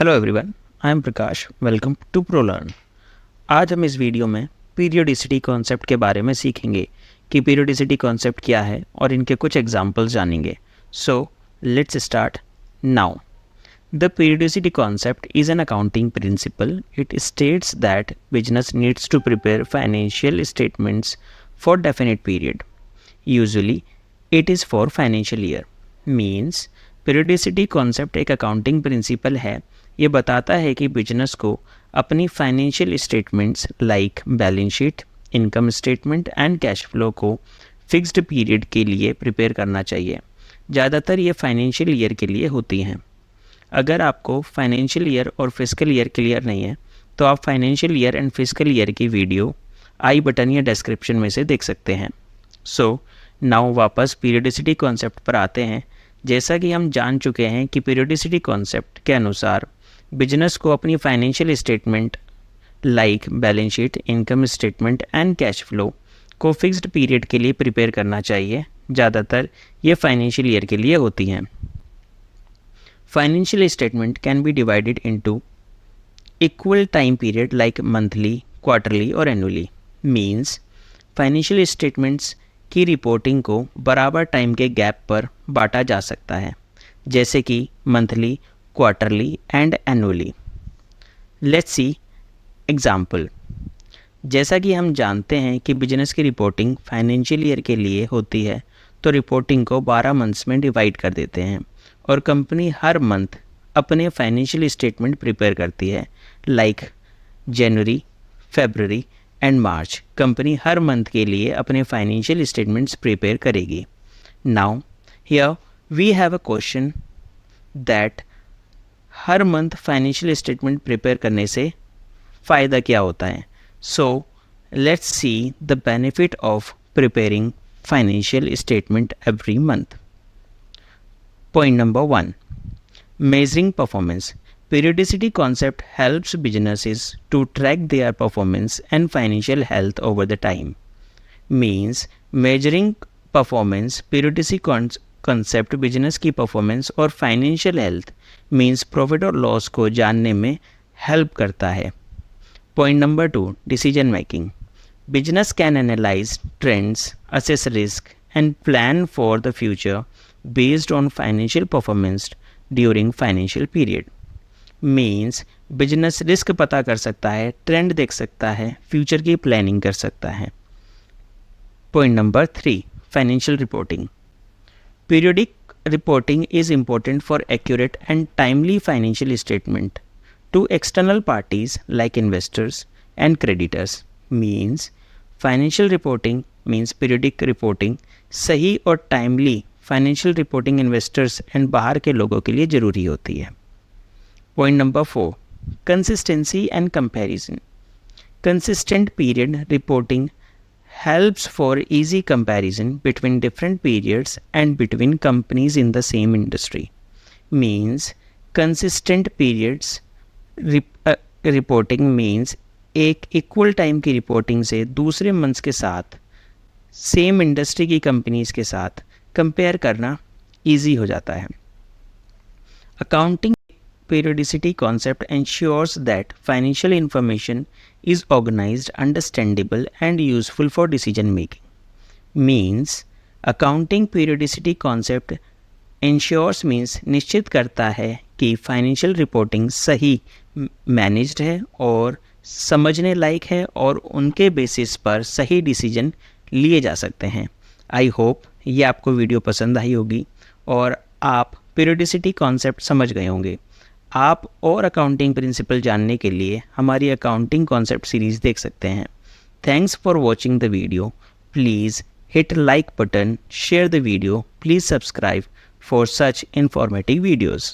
Hello everyone, I am Prakash. Welcome to Prolearn. आज हम इस वीडियो में पीरियोडिसिटी कॉन्सेप्ट के बारे में सीखेंगे कि पीरियोडिसिटी कॉन्सेप्ट क्या है और इनके कुछ एग्जांपल्स जानेंगे। So let's start now. The periodicity concept is an accounting principle. It states that business needs to prepare financial statements for definite period. Usually it is for financial year. Means periodicity concept एक accounting principle है। ये बताता है कि business को अपनी financial statements like balance sheet, income statement and cash flow को fixed period के लिए प्रिपेयर करना चाहिए। ज़्यादातर ये फाइनेंशियल ईयर के लिए होती हैं। अगर आपको फाइनेंशियल ईयर और फिस्कल ईयर क्लियर नहीं है तो आप financial year and fiscal year की वीडियो आई बटन या डिस्क्रिप्शन में से देख सकते हैं। सो नाउ वापस पीरियोडिसिटी कॉन्सेप्ट पर आते हैं। जैसा कि हम जान चुके हैं कि पीरियोडिसिटी कॉन्सेप्ट के अनुसार बिजनेस को अपनी financial statement like balance sheet, income statement and cash flow को फिक्स्ड पीरियड के लिए प्रिपेयर करना चाहिए। ज़्यादातर ये फाइनेंशियल ईयर के लिए होती हैं। Financial statement can be divided into equal time period like monthly, quarterly और एनुअली। मीन्स फाइनेंशियल स्टेटमेंट्स की रिपोर्टिंग को बराबर टाइम के गैप पर बांटा जा सकता है, जैसे कि monthly, quarterly and annually. Let's see example. जैसा कि हम जानते हैं कि बिजनेस की रिपोर्टिंग फाइनेंशियल ईयर के लिए होती है, तो रिपोर्टिंग को 12 मंथ्स में डिवाइड कर देते हैं और कंपनी हर मंथ अपने फाइनेंशियल स्टेटमेंट प्रिपेयर करती है। Like January, February and March company हर मंथ के लिए अपने फाइनेंशियल स्टेटमेंट्स प्रिपेयर करेगी। Now here we have a question that हर मंथ फाइनेंशियल स्टेटमेंट प्रिपेयर करने से फ़ायदा क्या होता है। So let's see the benefit of preparing financial statement every month. Point number 1, measuring performance. Periodicity concept helps businesses to track their performance and financial health over the time. Means measuring performance. Periodicity concept business की performance और financial health means profit और loss को जानने में help करता है। Point number 2, decision making. Business can analyse trends, assess risk and plan for the future based on financial performance during financial period. Means business risk पता कर सकता है, ट्रेंड देख सकता है, फ्यूचर की प्लानिंग कर सकता है। Point number 3, financial reporting. Periodic reporting is important for accurate and timely financial statement to external parties like investors and creditors. Means financial reporting means periodic reporting सही और timely financial reporting investors and बाहर के लोगों के लिए ज़रूरी होती है। Point number 4, consistency and comparison. Consistent period reporting helps for easy comparison between different periods and between companies in the same industry. Means consistent periods reporting means एक equal time की रिपोर्टिंग से दूसरे मंथ्स के साथ same industry की companies के साथ compare करना ईजी हो जाता है। Accounting periodicity concept ensures that financial information is organized, understandable and useful for decision making. Means accounting periodicity concept ensures means निश्चित करता है कि फाइनेंशियल रिपोर्टिंग सही मैनेज्ड है और समझने लायक है और उनके बेसिस पर सही डिसीजन लिए जा सकते हैं। आई होप ये आपको वीडियो पसंद आई होगी और आप पीरियोडिसिटी कॉन्सेप्ट समझ गए होंगे। आप और अकाउंटिंग प्रिंसिपल जानने के लिए हमारी अकाउंटिंग कॉन्सेप्ट सीरीज़ देख सकते हैं। Thanks for watching the video. Please hit like button, share the video, please subscribe for such informative videos.